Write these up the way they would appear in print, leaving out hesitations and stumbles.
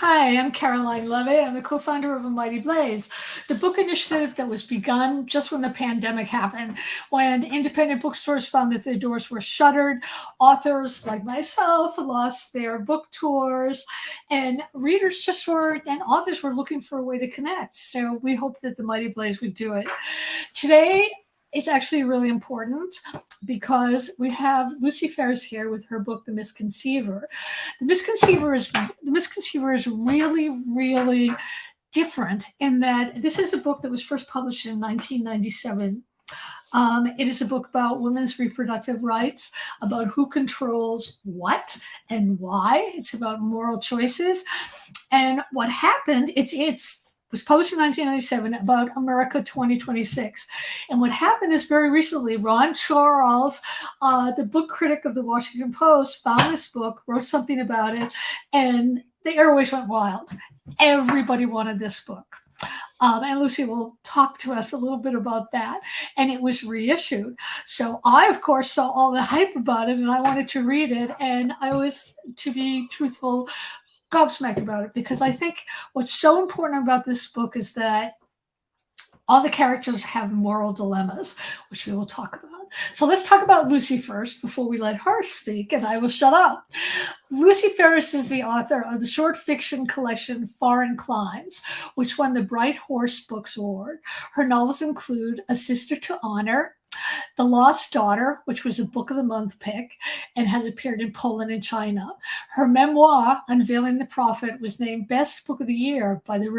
Hi, I'm Caroline Leavitt. I'm the co-founder of A Mighty Blaze, the book initiative that was begun just when the pandemic happened, when independent bookstores found that their doors were shuttered, authors like myself lost their book tours, and authors were looking for a way to connect. So we hope that The Mighty Blaze would do it. Today is actually really important because we have Lucy Ferris here with her book, The Misconceiver. The Misconceiver is really, really different in that this is a book that was first published in 1997. It is a book about women's reproductive rights, about who controls what and why. It's about moral choices. And what happened, was published in 1997 about America 2026. And what happened is very recently, Ron Charles, the book critic of the Washington Post, found this book, wrote something about it, and the airways went wild. Everybody wanted this book. And Lucy will talk to us a little bit about that. And it was reissued. So I, of course, saw all the hype about it and I wanted to read it. And I was, to be truthful, gobsmacked about it, because I think what's so important about this book is that all the characters have moral dilemmas, which we will talk about. So let's talk about Lucy first before we let her speak, and I will shut up. Lucy Ferris is the author of the short fiction collection Foreign Climes, which won the Bright Horse Books Award. Her novels include A Sister to Honor, The Lost Daughter, which was a Book of the Month pick and has appeared in Poland and China. Her memoir, Unveiling the Prophet, was named Best Book of the Year by the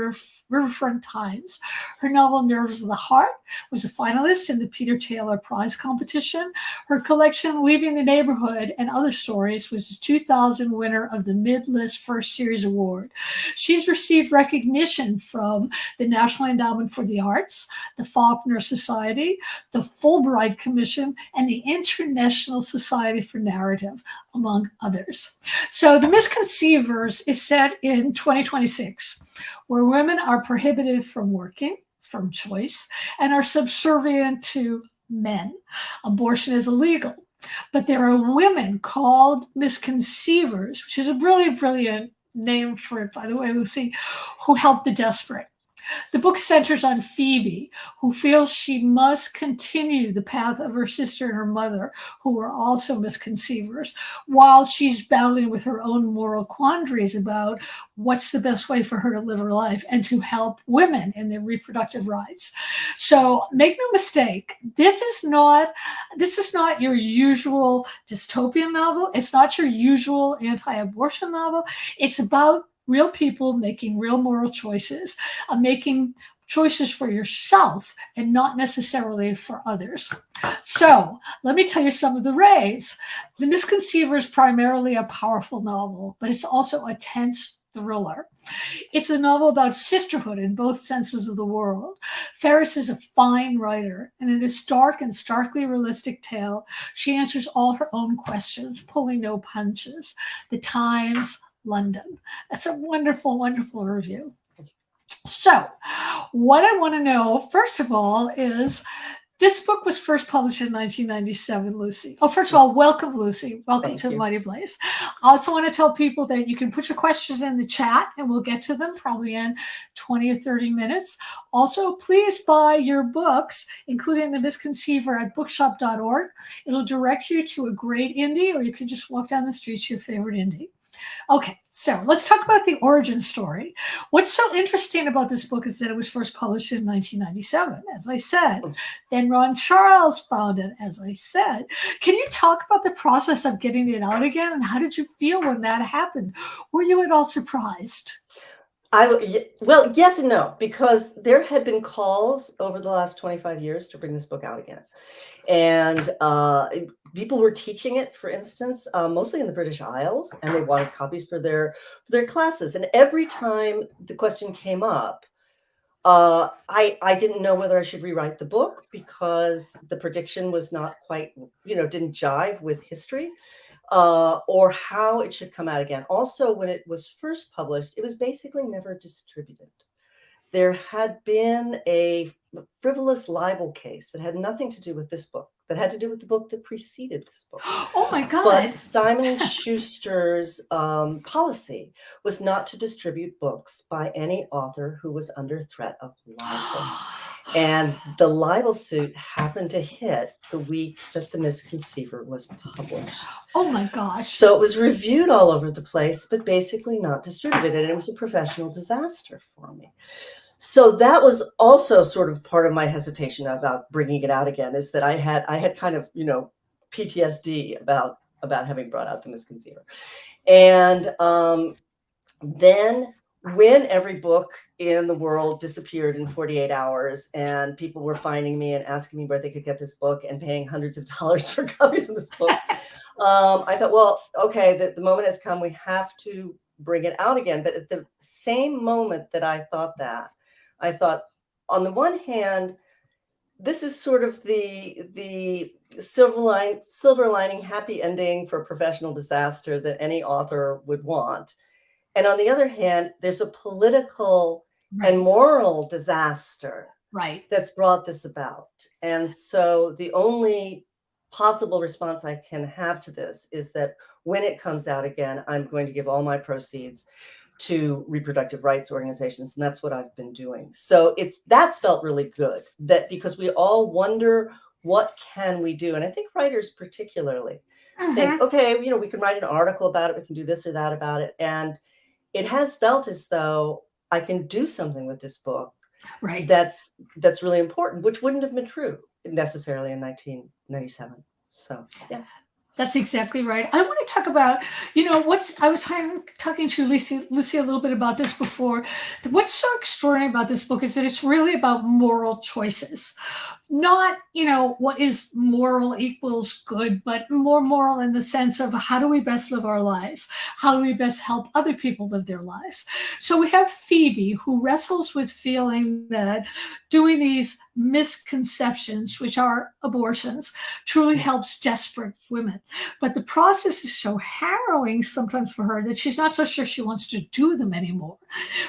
Riverfront Times. Her novel, Nerves of the Heart, was a finalist in the Peter Taylor Prize competition. Her collection, Leaving the Neighborhood and Other Stories, was the 2000 winner of the Mid-List First Series Award. She's received recognition from the National Endowment for the Arts, the Faulkner Society, the Fulbright Commission, and the International Society for Narrative, among others. So The Misconceivers is set in 2026, where women are prohibited from working, from choice, and are subservient to men. Abortion is illegal. But there are women called misconceivers, which is a really brilliant name for it, by the way, Lucy, who help the desperate. The book centers on Phoebe, who feels she must continue the path of her sister and her mother, who were also misconceivers, while she's battling with her own moral quandaries about what's the best way for her to live her life and to help women in their reproductive rights. So make no mistake, this is not your usual dystopian novel. It's not your usual anti-abortion novel. It's about real people making real moral choices, making choices for yourself and not necessarily for others. So let me tell you some of the raves. The Misconceiver is primarily a powerful novel, but it's also a tense thriller. It's a novel about sisterhood in both senses of the world. Ferris is a fine writer, and in this dark and starkly realistic tale, she answers all her own questions, pulling no punches. The Times, London. That's a wonderful, wonderful review. So what I want to know, first of all, is this book was first published in 1997, Lucy. Oh, first of all, welcome, Lucy. Welcome to Mighty Blaze. I also want to tell people that you can put your questions in the chat and we'll get to them probably in 20 or 30 minutes. Also, please buy your books, including The Misconceiver, at bookshop.org. It'll direct you to a great indie, or you can just walk down the street to your favorite indie. Okay, so let's talk about the origin story. What's so interesting about this book is that it was first published in 1997, as I said. Then Ron Charles found it, as I said. Can you talk about the process of getting it out again, and how did you feel when that happened? Were you at all surprised? Well, yes and no, because there had been calls over the last 25 years to bring this book out again. And people were teaching it, for instance, mostly in the British Isles, and they wanted copies for their classes. And every time the question came up, I didn't know whether I should rewrite the book because the prediction was not quite, didn't jive with history, or how it should come out again. Also, when it was first published, it was basically never distributed. There had been a frivolous libel case that had nothing to do with this book, that had to do with the book that preceded this book. Oh my God. But Simon and Schuster's policy was not to distribute books by any author who was under threat of libel. And the libel suit happened to hit the week that The Misconceiver was published. Oh my gosh. So it was reviewed all over the place, but basically not distributed. And it was a professional disaster for me. So that was also sort of part of my hesitation about bringing it out again, is that I had kind of, PTSD about having brought out The Misconceiver. And then when every book in the world disappeared in 48 hours and people were finding me and asking me where they could get this book and paying hundreds of dollars for copies of this book, I thought, well, okay, the moment has come. We have to bring it out again. But at the same moment that I thought that, I thought, on the one hand, this is sort of the silver lining, happy ending for a professional disaster that any author would want. And on the other hand, there's a political and moral disaster that's brought this about. And so the only possible response I can have to this is that when it comes out again, I'm going to give all my proceeds to reproductive rights organizations. And that's what I've been doing. So that's felt really good, that because we all wonder, what can we do? And I think writers particularly think, okay, we can write an article about it. We can do this or that about it. And it has felt as though I can do something with this book that's really important, which wouldn't have been true necessarily in 1997. So, yeah. That's exactly right. I want to talk about, I was talking to Lucy a little bit about this before. What's so extraordinary about this book is that it's really about moral choices. Not, what is moral equals good, but more moral in the sense of how do we best live our lives? How do we best help other people live their lives? So we have Phoebe, who wrestles with feeling that doing these misconceptions, which are abortions, truly helps desperate women. But the process is so harrowing sometimes for her that she's not so sure she wants to do them anymore.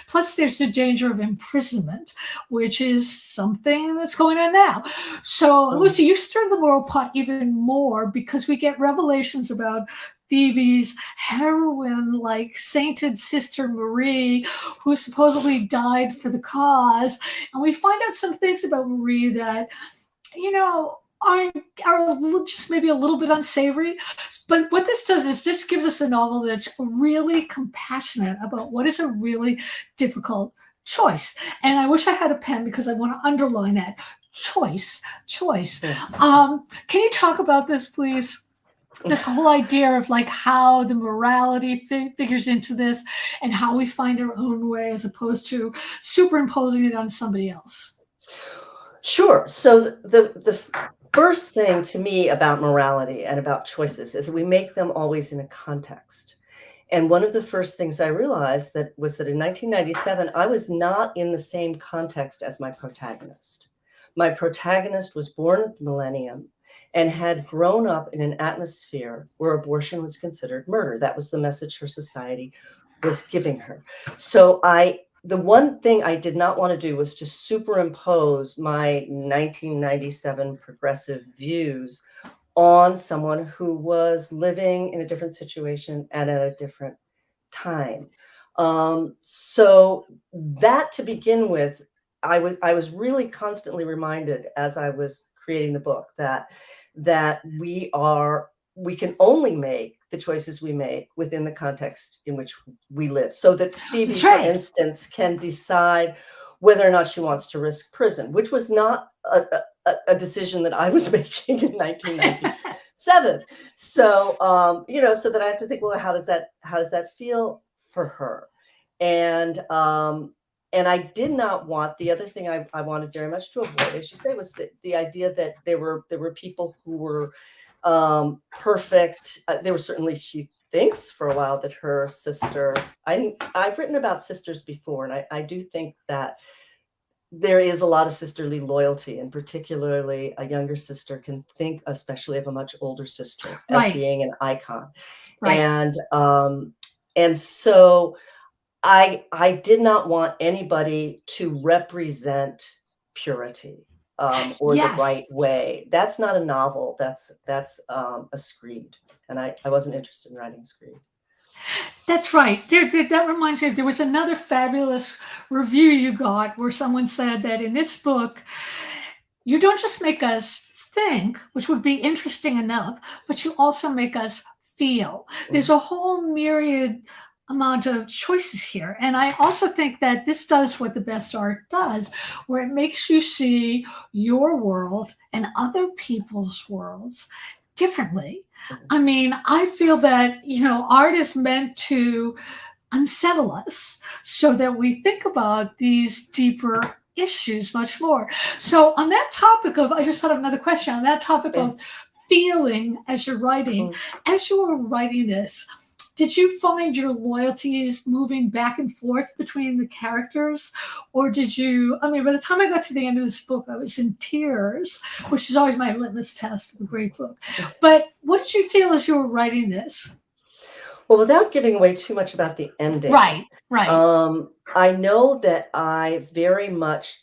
Plus, there's the danger of imprisonment, which is something that's going on now. So, Lucy, you stir the moral pot even more because we get revelations about Phoebe's heroine-like sainted sister Marie, who supposedly died for the cause. And we find out some things about Marie that, are just maybe a little bit unsavory. But what this does is this gives us a novel that's really compassionate about what is a really difficult choice. And I wish I had a pen because I want to underline that. Choice. Can you talk about this, please? This whole idea of how the morality figures into this and how we find our own way as opposed to superimposing it on somebody else. Sure. So the first thing to me about morality and about choices is that we make them always in a context. And one of the first things I realized was that in 1997, I was not in the same context as my protagonist. My protagonist was born at the millennium and had grown up in an atmosphere where abortion was considered murder. That was the message her society was giving her. So the one thing I did not want to do was to superimpose my 1997 progressive views on someone who was living in a different situation and at a different time. So that, to begin with, I was really constantly reminded as I was creating the book that we can only make the choices we make within the context in which we live. So that Phoebe, for instance, can decide whether or not she wants to risk prison, which was not a decision that I was making in 1997. So, so that I have to think, well, how does that feel for her? And I did not want, the other thing I wanted very much to avoid, as you say, was the idea that there were people who were perfect. There were certainly, she thinks for a while that her sister, I've written about sisters before, and I do think that there is a lot of sisterly loyalty, and particularly a younger sister can think especially of a much older sister as being an icon. And so I did not want anybody to represent purity, or the Yes, right way. That's not a novel. That's a screed, and I wasn't interested in writing a screed. that's right. That reminds me of, there was another fabulous review you got where someone said that in this book, you don't just make us think, which would be interesting enough, but you also make us feel. There's a whole myriad amount of choices here. And I also think that this does what the best art does, where it makes you see your world and other people's worlds differently. I mean, I feel that, art is meant to unsettle us so that we think about these deeper issues much more. So, on that topic of, I just thought of another question on that topic Yeah. of feeling as you're writing, as you were writing this, did you find your loyalties moving back and forth between the characters? Or did you, I mean, by the time I got to the end of this book, I was in tears, which is always my litmus test of a great book. But what did you feel as you were writing this? Well, without giving away too much about the ending, Right, right. I know that I very much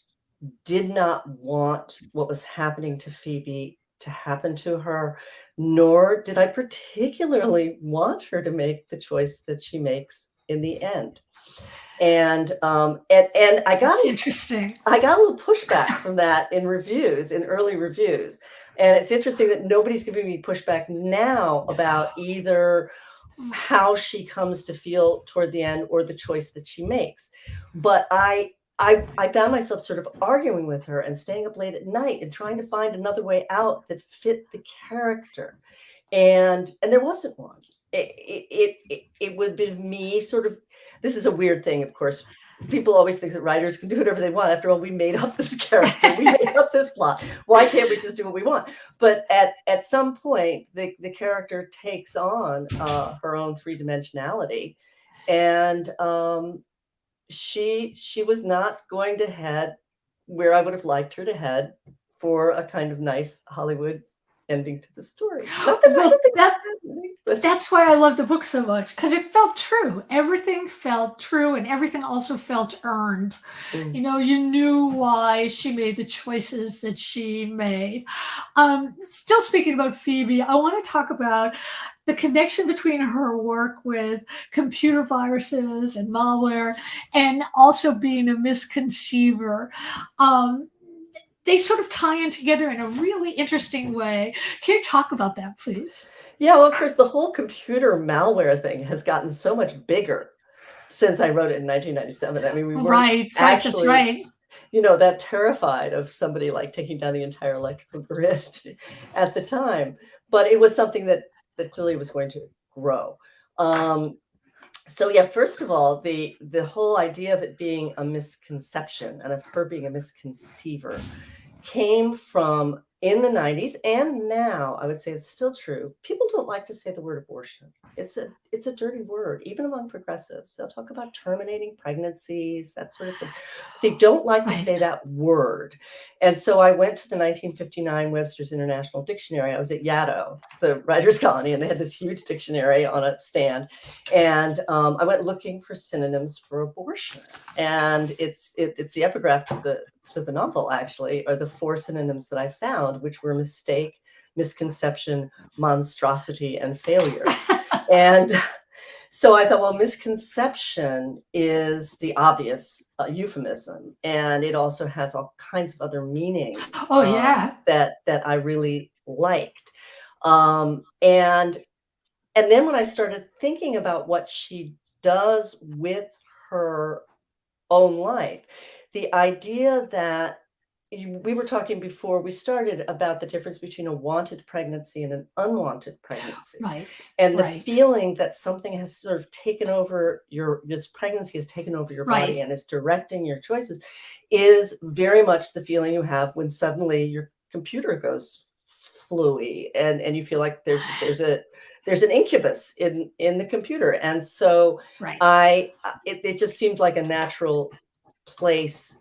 did not want what was happening to Phoebe to happen to her, nor did I particularly want her to make the choice that she makes in the end. And That's interesting. I got a little pushback from that in reviews, in early reviews. And it's interesting that nobody's giving me pushback now about either how she comes to feel toward the end or the choice that she makes. But I found myself sort of arguing with her and staying up late at night and trying to find another way out that fit the character. And there wasn't one. It would be me sort of, this is a weird thing, of course. People always think that writers can do whatever they want. After all, we made up this character, we made up this plot. Why can't we just do what we want? But at some point, the character takes on her own three-dimensionality, and she was not going to head where I would have liked her to head for a kind of nice Hollywood ending to the story. Not that I Well, don't think that's happening, but that's why I love the book so much, because it felt true. Everything felt true, and everything also felt earned. You knew why she made the choices that she made. Still speaking about Phoebe, I want to talk about the connection between her work with computer viruses and malware, and also being a misconceiver. They sort of tie in together in a really interesting way. Can you talk about that, please? yeah, well, of course, the whole computer malware thing has gotten so much bigger since I wrote it in 1997. I mean, we weren't Right, right, that's actually, right. that terrified of somebody like taking down the entire electrical grid at the time. But it was something that clearly was going to grow. So yeah, first of all, the whole idea of it being a misconception and of her being a misconceiver came from, in the 90s, and now I would say it's still true. People don't like to say the word abortion. It's a dirty word, even among progressives. They'll talk about terminating pregnancies, that sort of thing. They don't like to Right. say that word. And so I went to the 1959 Webster's International Dictionary. I was at Yaddo, the writers' colony, and they had this huge dictionary on a stand. And I went looking for synonyms for abortion. And it's the epigraph to the novel, actually, are the 4 synonyms that I found, which were mistake, misconception, monstrosity, and failure. And so I thought, well, misconception is the obvious euphemism, and it also has all kinds of other meanings Oh, yeah. that I really liked. And then when I started thinking about what she does with her own life, the idea that we were talking before we started about the difference between a wanted pregnancy and an unwanted pregnancy. Right, And the right, feeling that something has sort of taken over this pregnancy has taken over your body right. and is directing your choices is very much the feeling you have when suddenly your computer goes fluey and you feel like there's an incubus in the computer. And so Right. it just seemed like a natural place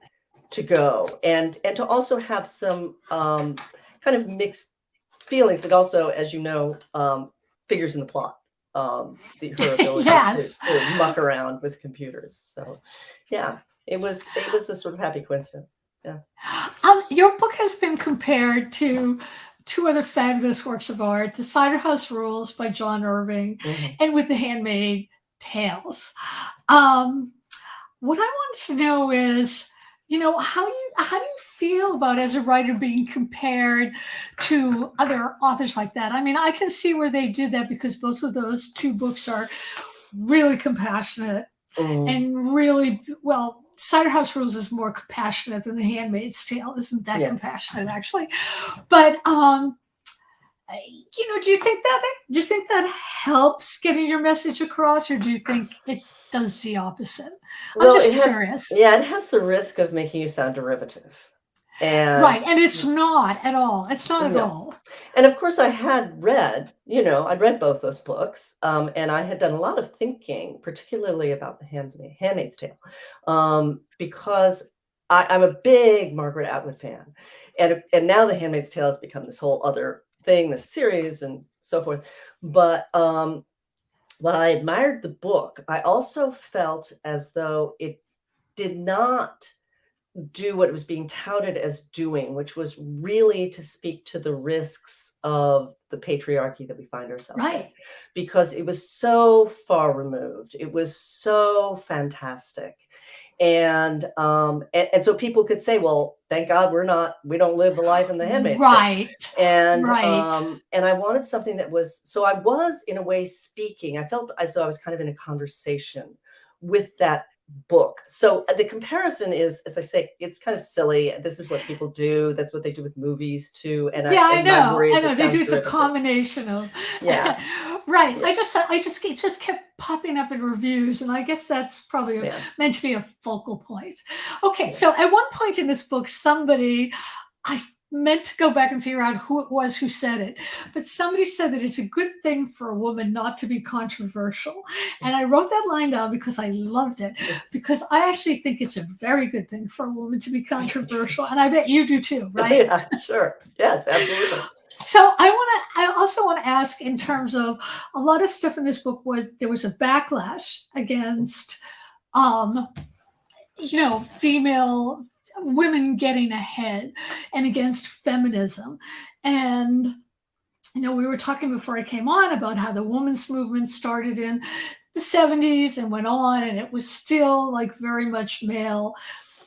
to go, and to also have some kind of mixed feelings that also, as you know, figures in the plot, her ability Yes. to muck around with computers. So yeah, it was a sort of happy coincidence. Yeah. Your book has been compared to two other fabulous works of art, The Cider House Rules by John Irving Mhm. and With the Handmaid Tales. Um, what I want to know is, how do you feel about as a writer being compared to other authors like that? I mean, I can see where they did that because both of those two books are really compassionate Mm, and really well. Cider House Rules is more compassionate than The Handmaid's Tale. Isn't that yeah. compassionate actually? But do you think that helps getting your message across, or do you think it does the opposite? I'm Well, just curious. it has the risk of making you sound derivative. And Right, and it's not at all. It's not at no. all. And of course, I had read, I'd read both those books, and I had done a lot of thinking, particularly about the Handmaid's Tale, because I'm a big Margaret Atwood fan, and now the Handmaid's Tale has become this whole other thing, this series, and so forth. But while I admired the book, I also felt as though it did not do what it was being touted as doing, which was really to speak to the risks of the patriarchy that we find ourselves in, Right. because it was so far removed. It was so fantastic. And so people could say, well, thank God we don't live the life in the Handmaid's Tale. Right. Right. And I wanted something that was, so I was in a way speaking. I felt as though I was kind of in a conversation with that book. So the comparison is, as I say, it's kind of silly. This is what people do. That's what they do with movies too. Yeah, I And my know. worry I is know. it They sounds do. It's a derivative. combination of Yeah, right. yeah, It just kept popping up in reviews, and I guess that's probably yeah, meant to be a focal point. Okay, yeah. so at one point in this book, somebody I meant to go back and figure out who it was who said it, but somebody said that it's a good thing for a woman not to be controversial. And I wrote that line down because I loved it, because I actually think it's a very good thing for a woman to be controversial. And I bet you do too, right? Yeah, sure. Yes, absolutely. So I also want to ask in terms of a lot of stuff in this book was there was a backlash against um female women getting ahead and against feminism. And we were talking before I came on about how the women's movement started in the 70s and went on, and it was still like very much male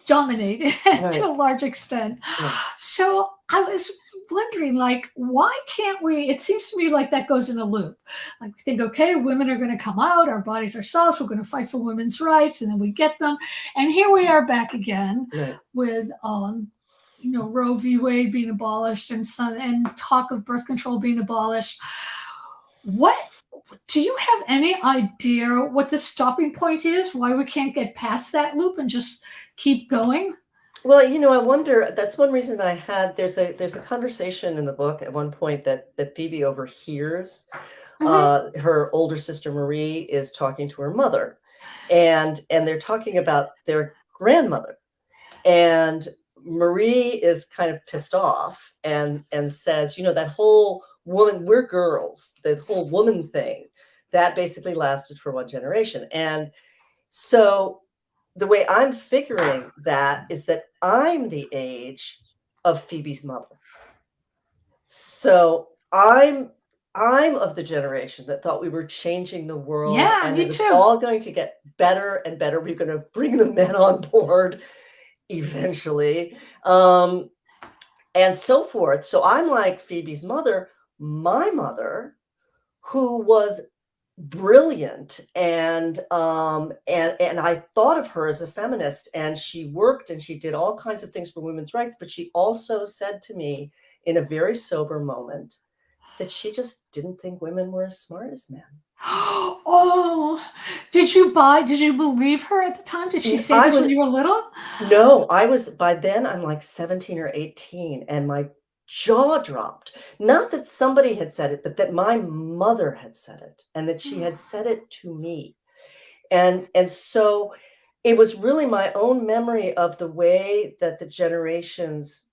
dominated to Right. a large extent. Yeah. So I was wondering, like, why can't we? It seems to me like that goes in a loop. Like, we think, okay, women are going to come out, our bodies ourselves, we're going to fight for women's rights, and then we get them. And here we are back again Right. with, Roe v. Wade being abolished and talk of birth control being abolished. What do you have any idea what the stopping point is? Why we can't get past that loop and just keep going? Well, I wonder, that's one reason there's a conversation in the book at one point that Phoebe overhears. Mhm. Her older sister Marie is talking to her mother, and they're talking about their grandmother. And Marie is kind of pissed off and says, that whole woman, we're girls, the whole woman thing, that basically lasted for one generation. And so the way I'm figuring that is that I'm the age of Phoebe's mother. So I'm of the generation that thought we were changing the world Yeah, and it me was too. all going to get better and better. We're going to bring the men on board eventually, and so forth. So I'm like Phoebe's mother, my mother, who was brilliant, and I thought of her as a feminist, and she worked and she did all kinds of things for women's rights, but she also said to me in a very sober moment that she just didn't think women were as smart as men. Oh, did you believe her at the time? Did she say I this was when you were little? No, I was by then I'm like 17 or 18 and my jaw dropped. Not that somebody had said it, but that my mother had said it and that she had said it to me. And so it was really my own memory of the way that the generations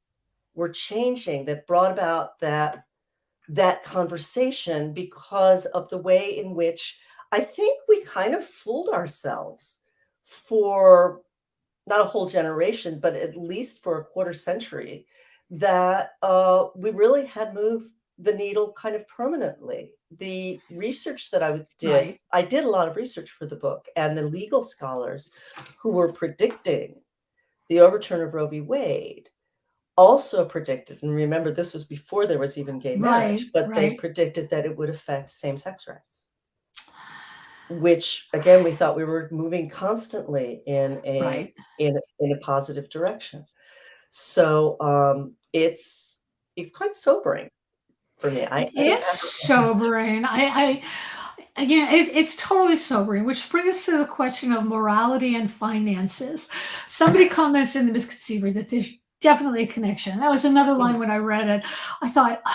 were changing that brought about that conversation, because of the way in which I think we kind of fooled ourselves for not a whole generation, but at least for a quarter century, that we really had moved the needle kind of permanently. The research that Right. I did a lot of research for the book, and the legal scholars who were predicting the overturn of Roe v. Wade also predicted, and remember, this was before there was even gay Right. marriage, but they Right. predicted that it would affect same-sex rights, which again, we thought we were moving constantly Right. in a positive direction. So it's quite sobering for me. I It don't is sobering. Again, it's totally sobering, which brings us to the question of morality and finances. Somebody comments in the Misconceivers that there's definitely a connection. That was another line when I read it. I thought, Yeah,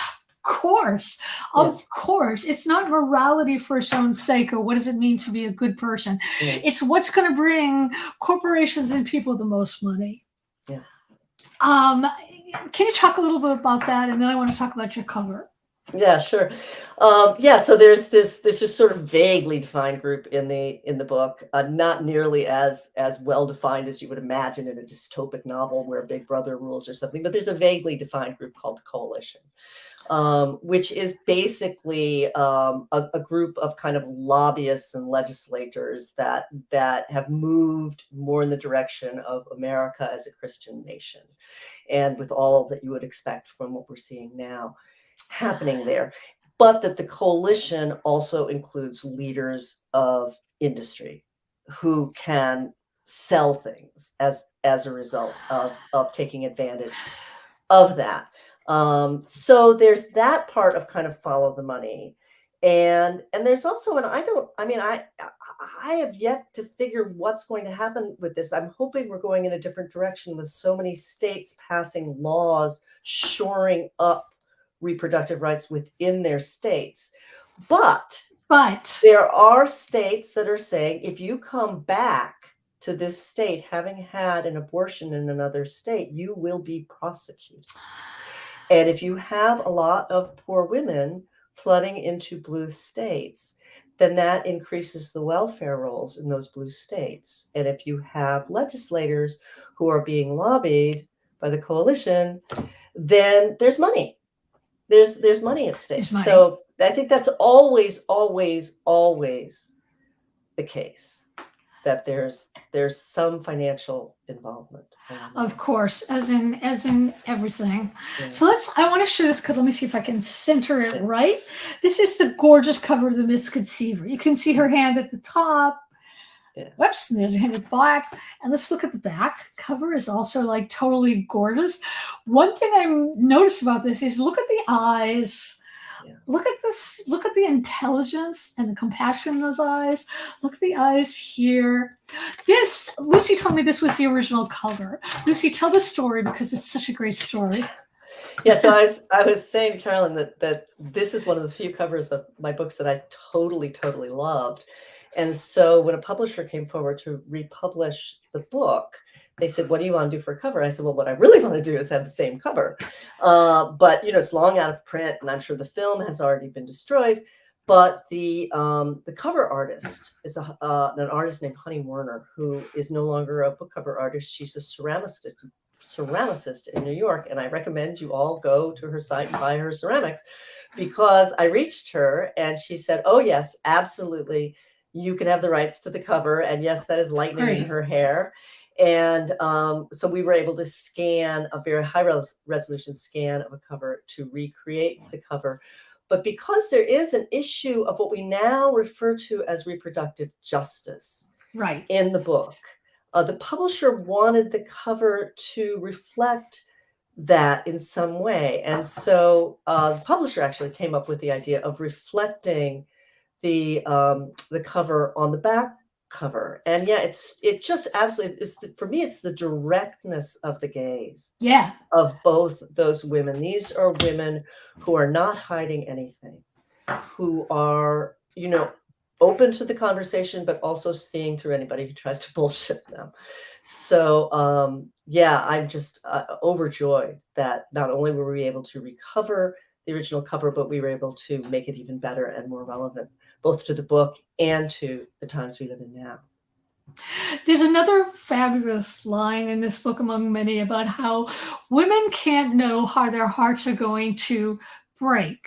of course, it's not morality for its own sake, or what does it mean to be a good person. yeah, It's what's going to bring corporations and people the most money. yeah. Um, can you talk a little bit about that, and then I want to talk about your cover. Yeah, sure. Yeah, so there's just sort of vaguely defined group in the book, not nearly as well defined as you would imagine in a dystopic novel where Big Brother rules or something. But there's a vaguely defined group called the Coalition, which is basically a group of kind of lobbyists and legislators that have moved more in the direction of America as a Christian nation, and with all that you would expect from what we're seeing now happening there, but that the coalition also includes leaders of industry who can sell things as a result of taking advantage of that. So there's that part of kind of follow the money, and there's also, and I have yet to figure what's going to happen with this. I'm hoping we're going in a different direction with so many states passing laws shoring up reproductive rights within their states. But But there are states that are saying if you come back to this state having had an abortion in another state, you will be prosecuted. And if you have a lot of poor women flooding into blue states, then that increases the welfare rolls in those blue states. And if you have legislators who are being lobbied by the coalition, then there's money. There's money at stake. is money. So I think that's always, always, always the case, that there's some financial involvement. Of course, as in everything. Yeah. So I want to show this because let me see if I can center it Yeah. right. This is the gorgeous cover of the Misconceiver. You can see her hand at the top. Yeah. Whoops, and there's a hand at the back. And let's look at the back. Cover is also like totally gorgeous. One thing I noticed about this is look at the eyes. Yeah. Look at this. Look at the intelligence and the compassion in those eyes. Look at the eyes here. This, Lucy told me this was the original cover. Lucy, tell the story because it's such a great story. Yeah, so I was saying to Caroline that this is one of the few covers of my books that I totally, totally loved. And so when a publisher came forward to republish the book, they said, "What do you want to do for a cover?" I said, "Well, what I really want to do is have the same cover." But it's long out of print, and I'm sure the film has already been destroyed. But the cover artist is an artist named Honey Werner, who is no longer a book cover artist. She's a ceramicist in New York, and I recommend you all go to her site and buy her ceramics, because I reached her and she said, "Oh yes, absolutely, you can have the rights to the cover, and yes, that is lightning in Great. her hair." And so we were able to scan a very high resolution scan of a cover to recreate the cover. But because there is an issue of what we now refer to as reproductive justice Right. in the book, the publisher wanted the cover to reflect that in some way. And so the publisher actually came up with the idea of reflecting the cover on the back cover. And yeah, it just absolutely, for me, it's the directness of the gaze Yeah. of both those women. These are women who are not hiding anything, who are, open to the conversation, but also seeing through anybody who tries to bullshit them. So, yeah, I'm just overjoyed that not only were we able to recover the original cover, but we were able to make it even better and more relevant, both to the book and to the times we live in now. There's another fabulous line in this book, among many, about how women can't know how their hearts are going to break,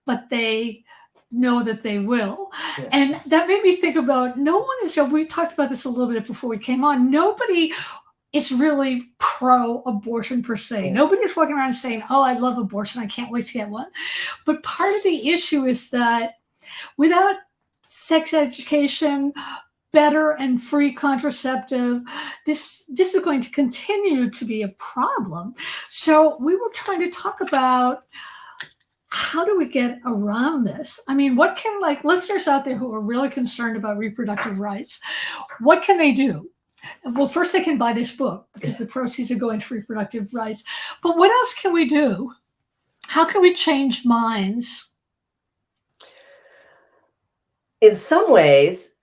but they know that they will. Yeah. And that made me think about, no one is, we talked about this a little bit before we came on. Nobody is really pro abortion per se. Yeah. Nobody's walking around saying, oh, I love abortion. I can't wait to get one. But part of the issue is that without sex education, better and free contraceptive, this is going to continue to be a problem. So we were trying to talk about, how do we get around this? I mean, what can, like, listeners out there who are really concerned about reproductive rights, what can they do? Well, first they can buy this book because the proceeds are going to reproductive rights. But what else can we do? How can we change minds? In some ways,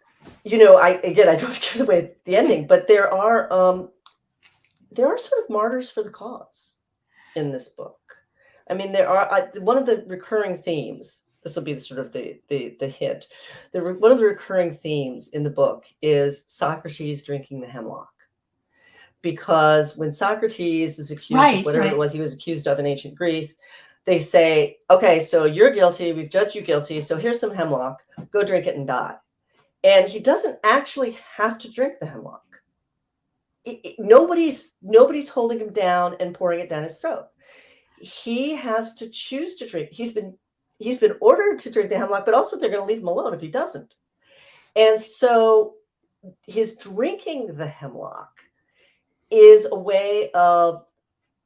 I don't give away the ending, but there are sort of martyrs for the cause in this book. I mean, there are one of the recurring themes. This will be sort of the hint. One of the recurring themes in the book is Socrates drinking the hemlock, because when Socrates is accused of whatever it was he was accused of in ancient Greece, they say, okay, so you're guilty. We've judged you guilty. So here's some hemlock. Go drink it and die. And he doesn't actually have to drink the hemlock. Nobody's holding him down and pouring it down his throat. He has to choose to drink. He's been ordered to drink the hemlock, but also they're going to leave him alone if he doesn't. And so his drinking the hemlock is a way of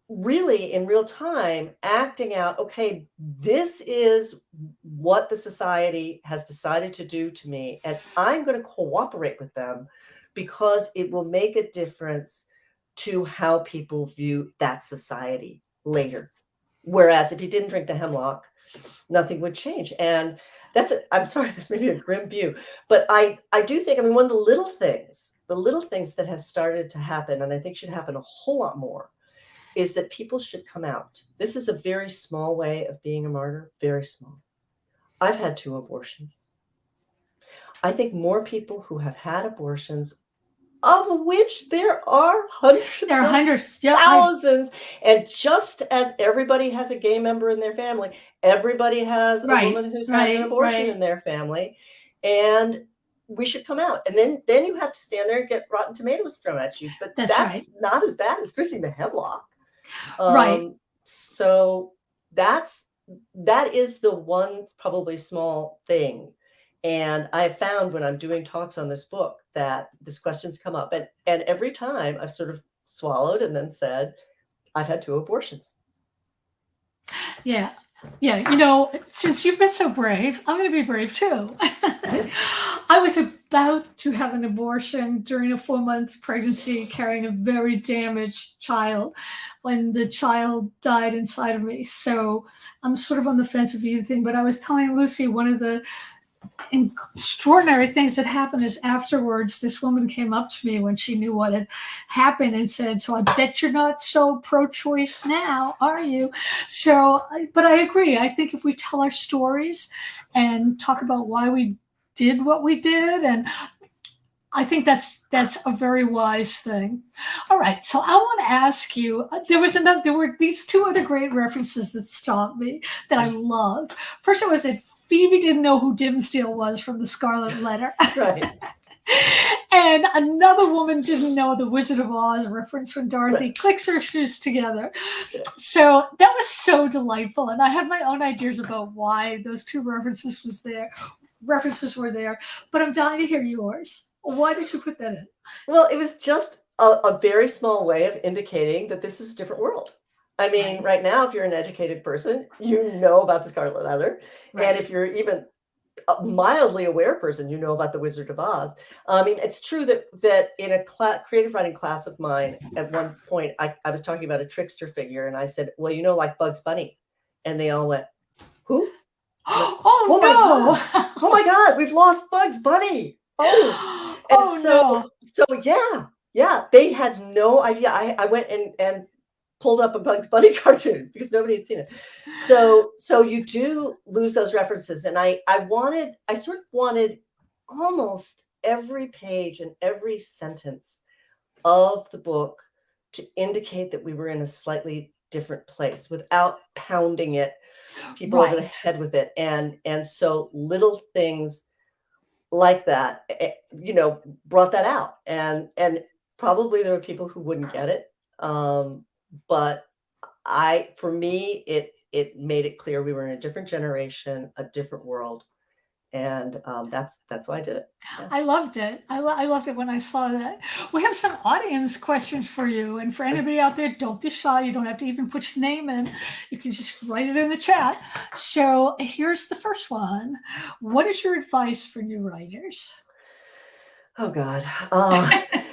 really in real time acting out, okay, this is what the society has decided to do to me, and I'm going to cooperate with them because it will make a difference to how people view that society later. Whereas if he didn't drink the hemlock, nothing would change. And I'm sorry, this may be a grim view, but I do think, I mean, one of the little things that has started to happen, and I think should happen a whole lot more, is that people should come out. This is a very small way of being a martyr, very small. I've had 2 abortions. I think more people who have had abortions, of which there are hundreds, thousands, and just as everybody has a gay member in their family, everybody has a woman who's had an abortion in their family, and we should come out. And then you have to stand there and get rotten tomatoes thrown at you, but that's not as bad as drinking the hemlock. So that is the one probably small thing. And I found when I'm doing talks on this book that this question's come up, and every time I've sort of swallowed and then said, I've had 2 abortions. Yeah. Since you've been so brave, I'm going to be brave too. I was about to have an abortion during a 4-month pregnancy, carrying a very damaged child, when the child died inside of me. So I'm sort of on the fence of either thing. But I was telling Lucy, one of the extraordinary things that happened is afterwards, this woman came up to me when she knew what had happened and said, so I bet you're not so pro-choice now, are you? So, but I agree. I think if we tell our stories and talk about why we did what we did, and I think that's a very wise thing. All right, so I want to ask you, there were these 2 other great references that stopped me that I loved. First, it was that Phoebe didn't know who Dimsdale was from the Scarlet Letter. Right. And another woman didn't know the Wizard of Oz reference when Dorothy clicks her shoes together. Yeah. So that was so delightful. And I have my own ideas about why those 2 references were there. But I'm dying to hear yours. Why did you put that in? Well, it was just a very small way of indicating that this is a different world. I mean, right now, if you're an educated person, you know about the Scarlet Letter. And if you're even a mildly aware person, you know about the Wizard of Oz. I mean, it's true that in a creative writing class of mine, at one point, I was talking about a trickster figure, and I said, well, like Bugs Bunny. And they all went, who? Oh, no. Oh, my God, we've lost Bugs Bunny. So yeah, they had no idea. I went and pulled up a Bugs Bunny cartoon because nobody had seen it. So you do lose those references. And I sort of wanted almost every page and every sentence of the book to indicate that we were in a slightly different place without pounding people over the Right. head with it. And so little things like that, brought that out. And probably there were people who wouldn't get it. But for me, it made it clear we were in a different generation, a different world. And that's why I did it. Yeah. I loved it. I loved it when I saw that. We have some audience questions for you. And for anybody out there, don't be shy. You don't have to even put your name in. You can just write it in the chat. So here's the first one. What is your advice for new writers? Oh God.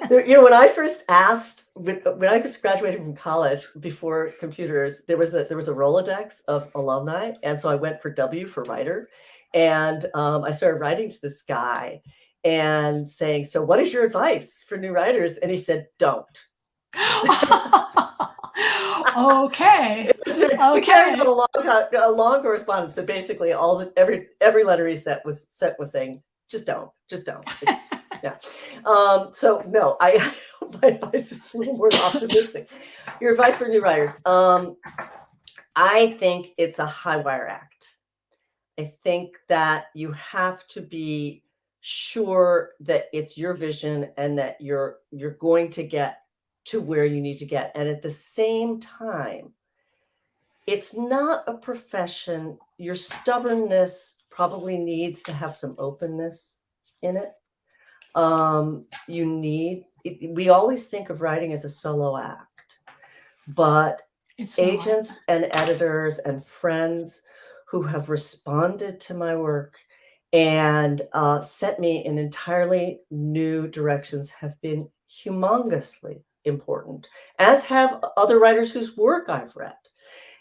When I first asked, when I was graduating from college before computers, there was a Rolodex of alumni. And so I went for W for writer. And I started writing to this guy and saying, so what is your advice for new writers? And he said, don't. Okay. We carried on a long correspondence, but basically every letter he sent was saying, just don't. Yeah. So no, my advice is a little more optimistic. Your advice for new writers. I think it's a high wire act. I think that you have to be sure that it's your vision and that you're going to get to where you need to get. And at the same time, it's not a profession. Your stubbornness probably needs to have some openness in it. We always think of writing as a solo act, but It's agents not. and editors and friends who have responded to my work and sent me in entirely new directions have been humongously important, as have other writers whose work I've read.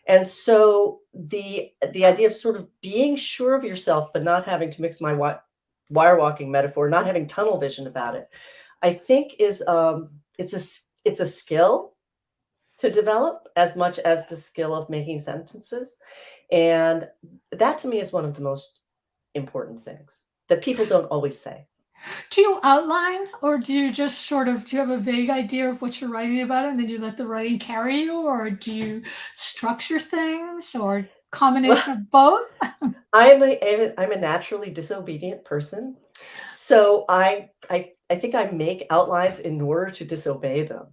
And so the idea of sort of being sure of yourself, but not having to mix my wire walking metaphor, not having tunnel vision about it, I think is it's a skill to develop as much as the skill of making sentences. And that to me is one of the most important things that people don't always say. Do you outline, or do you just do you have a vague idea of what you're writing about and then you let the writing carry you, or do you structure things, or combination of both? I'm a naturally disobedient person. So I think I make outlines in order to disobey them.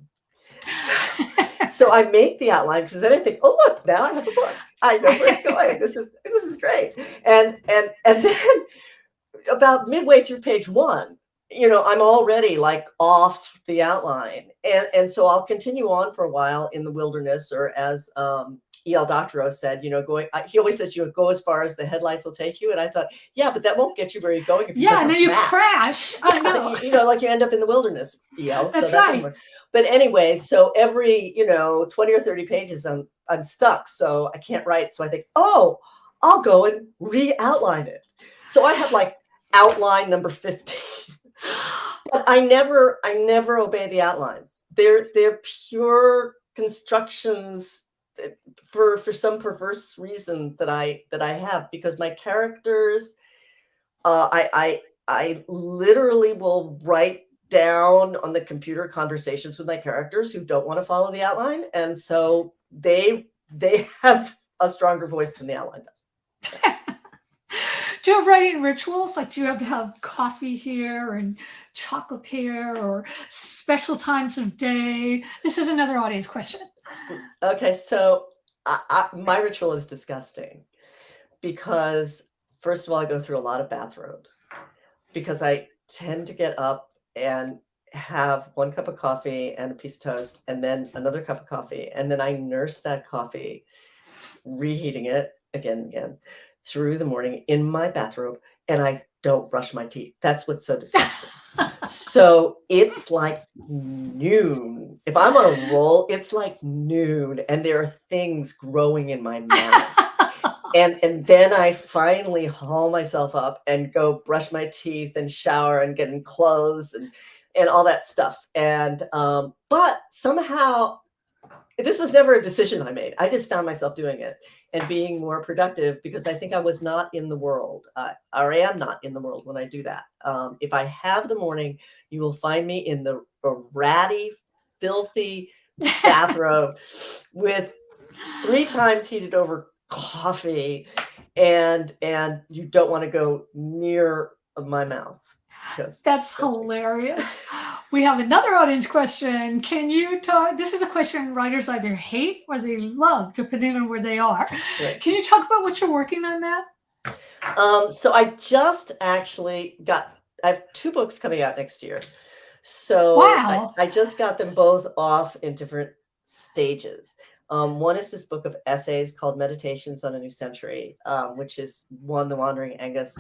So I make the outline because then I think, oh look, now I have a book. I know where it's going. This is great. And then about midway through page 1, I'm already like off the outline. And so I'll continue on for a while in the wilderness, or as E.L. Doctorow said, he always says you go as far as the headlights will take you. And I thought, yeah, but that won't get you where you're going. If you Yeah, and then you crash. I know. Like you end up in the wilderness, E.L. That's right. But anyway, so every, 20 or 30 pages, I'm stuck. So I can't write. So I think, oh, I'll go and re-outline it. So I have like outline number 15. But I never obey the outlines. They're pure constructions for some perverse reason that I have, because my characters, I literally will write down on the computer conversations with my characters who don't want to follow the outline, and so they have a stronger voice than the outline does. Do you have writing rituals? Like, do you have to have coffee here and chocolate here, or special times of day? This is another audience question. Okay, so my ritual is disgusting because, first of all, I go through a lot of bathrobes because I tend to get up and have 1 cup of coffee and a piece of toast, and then another cup of coffee, and then I nurse that coffee, reheating it again and again through the morning in my bathrobe, and I don't brush my teeth. That's what's so disgusting. So it's like noon. If I'm on a roll, it's like noon, and there are things growing in my mouth. And then I finally haul myself up and go brush my teeth and shower and get in clothes and all that stuff. And but somehow this was never a decision I made. I just found myself doing it and being more productive because I think I was not in the world, or I am not in the world when I do that. If I have the morning, you will find me in the ratty, filthy bathrobe with 3 times heated over coffee, and you don't want to go near my mouth. That's hilarious. We have another audience question. Can you talk? This is a question writers either hate or they love, depending on where they are. Right. Can you talk about what you're working on now? So I just actually I have 2 books coming out next year. So Wow. I just got them both off in different stages. One is this book of essays called Meditations on a New Century, which is won the Wandering Angus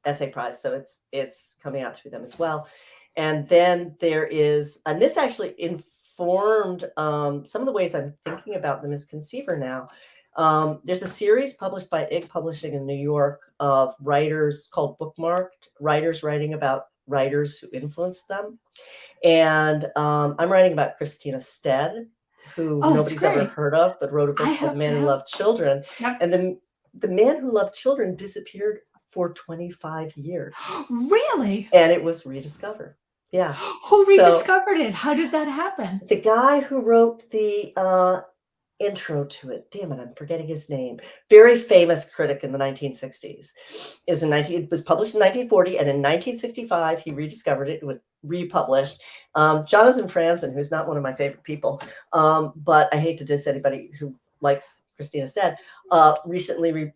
Essay Prize. So it's coming out through them as well. And then there is, and this actually informed some of the ways I'm thinking about the Misconceiver now. There's a series published by Ig Publishing in New York of writers called Bookmarked, writers writing about writers who influenced them. And I'm writing about Christina Stead, who nobody's ever heard of, but wrote a book called The Man Who Loved Children. Yep. And the Man Who Loved Children disappeared for 25 years. Really? And it was rediscovered. Yeah. Who rediscovered it? How did that happen? The guy who wrote the intro to it, damn it, I'm forgetting his name. Very famous critic in the 1960s. It was published in 1940, and in 1965 he rediscovered it. It was republished. Jonathan Franzen, who's not one of my favorite people, but I hate to diss anybody who likes Christina Stead, recently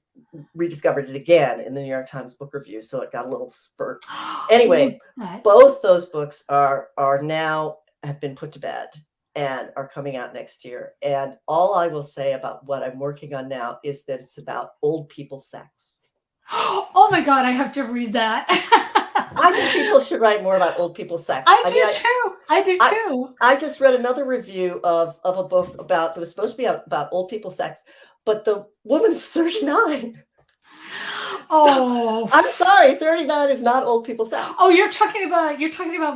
rediscovered it again in the New York Times Book Review, so it got a little spurt. Anyway, both those books are now have been put to bed and are coming out next year. And all I will say about what I'm working on now is that it's about old people sex. Oh my God, I have to read that. I think people should write more about old people sex. I do too. I just read another review of a book that was supposed to be about old people sex, but the woman's 39. Oh, so, I'm sorry, 39 is not old people sex. Oh, you're talking about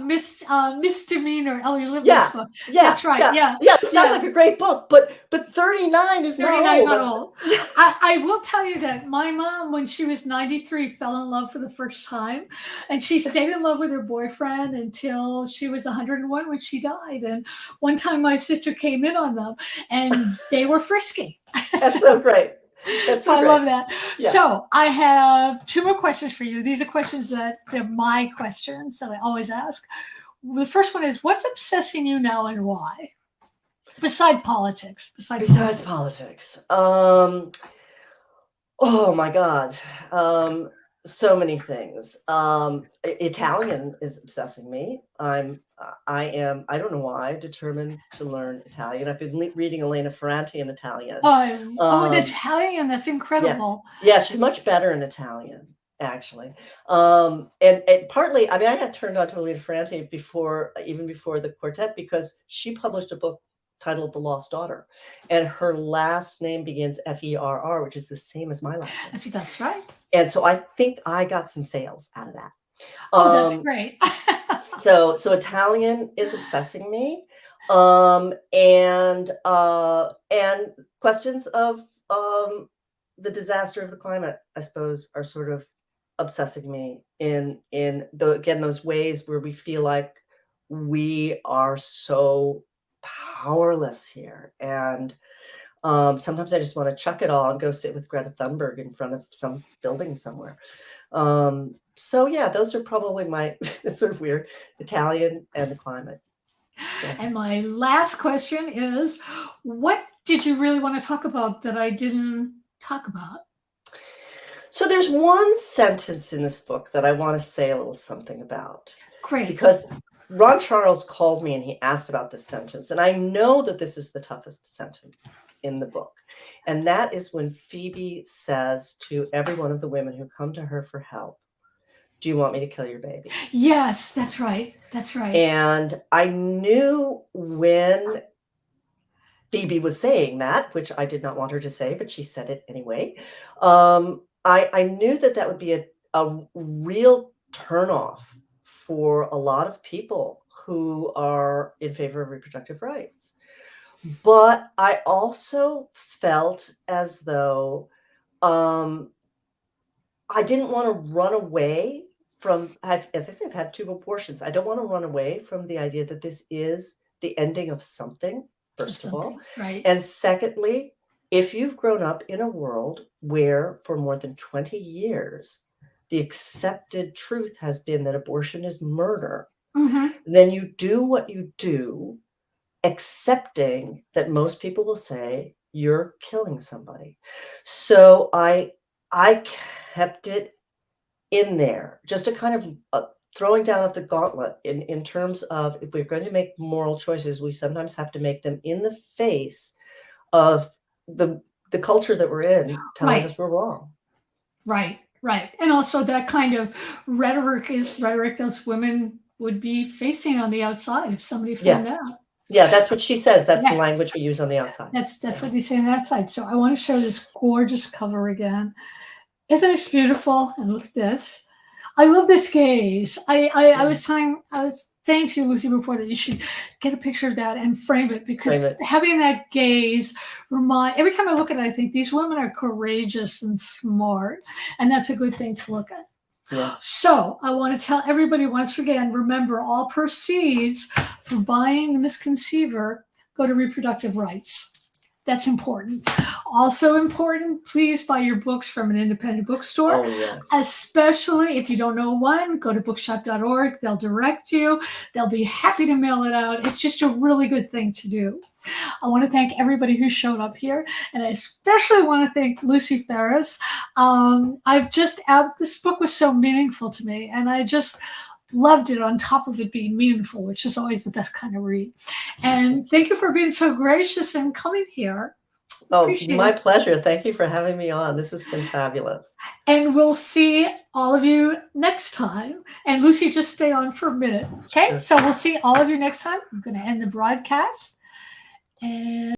Misdemeanor, Ellie Livman's book. Yeah, that's right. Yeah, it sounds like a great book, but 39 is not old. I will tell you that my mom, when she was 93, fell in love for the first time, and she stayed in love with her boyfriend until she was 101 when she died. And one time, my sister came in on them, and they were frisky. That's so great. I love that. Yeah. So I have 2 more questions for you. These are questions they're my questions that I always ask. The first one is, what's obsessing you now and why? Besides politics. Besides politics. Oh my God. So many things. Italian is obsessing me. I don't know why, determined to learn Italian. I've been reading Elena Ferranti in Italian. In Italian, that's incredible. Yeah, she's much better in Italian, actually. And partly, I mean, I got turned on to Elena Ferranti even before the quartet, because she published a book titled The Lost Daughter, and her last name begins Ferr, which is the same as my last name. That's right. And so I think I got some sales out of that. That's great. so Italian is obsessing me, and questions of the disaster of the climate, I suppose, are sort of obsessing me in those ways where we feel like we are so powerless here. And sometimes I just want to chuck it all and go sit with Greta Thunberg in front of some building somewhere. So yeah, those are probably my, it's sort of weird, Italian and the climate. Yeah. And my last question is, what did you really want to talk about that I didn't talk about? So there's one sentence in this book that I want to say a little something about. Great. Because Ron Charles called me and he asked about this sentence. And I know that this is the toughest sentence in the book. And that is when Phoebe says to every one of the women who come to her for help, "Do you want me to kill your baby?" Yes, that's right. That's right. And I knew when Phoebe was saying that, which I did not want her to say, but she said it anyway. I knew that would be a real turnoff for a lot of people who are in favor of reproductive rights. But I also felt as though I didn't want to run away from, as I said, I've had 2 abortions. I don't want to run away from the idea that this is the ending of something, It's first of all. something, right? And secondly, if you've grown up in a world where for more than 20 years, the accepted truth has been that abortion is murder, Hmm. then you do what you do, accepting that most people will say you're killing somebody. So I kept it in there, just a kind of throwing down of the gauntlet in terms of, if we're going to make moral choices, we sometimes have to make them in the face of the the culture that we're in telling Right, us we're wrong. right, right. And also that kind of rhetoric is rhetoric those women would be facing on the outside if somebody Yeah. found out. Yeah, that's what she says. That's the Yeah, language we use on the outside. that's Yeah. what they say on that side. So I want to show this gorgeous cover again. Isn't it beautiful? And look at this. I love this gaze. Yeah. I was saying to you, Lucy, before that you should get a picture of that and frame it Frame because it. having that gaze every time I look at it, I think these women are courageous and smart, and that's a good thing to look at. Yeah. So I want to tell everybody once again, remember all proceeds for buying the Misconceiver go to reproductive rights. That's important. Also important, please buy your books from an independent bookstore. Oh, yes. Especially if you don't know one, go to bookshop.org. They'll direct you. They'll be happy to mail it out. It's just a really good thing to do. I want to thank everybody who showed up here, and I especially want to thank Lucy Ferris. This book was so meaningful to me, and I just loved it on top of it being meaningful, which is always the best kind of read. And thank you for being so gracious and coming here. Oh, Appreciate my it. pleasure. Thank you for having me on. This has been fabulous. And we'll see all of you next time. And Lucy, just stay on for a minute. Okay, Sure. so we'll see all of you next time. I'm going to end the broadcast. And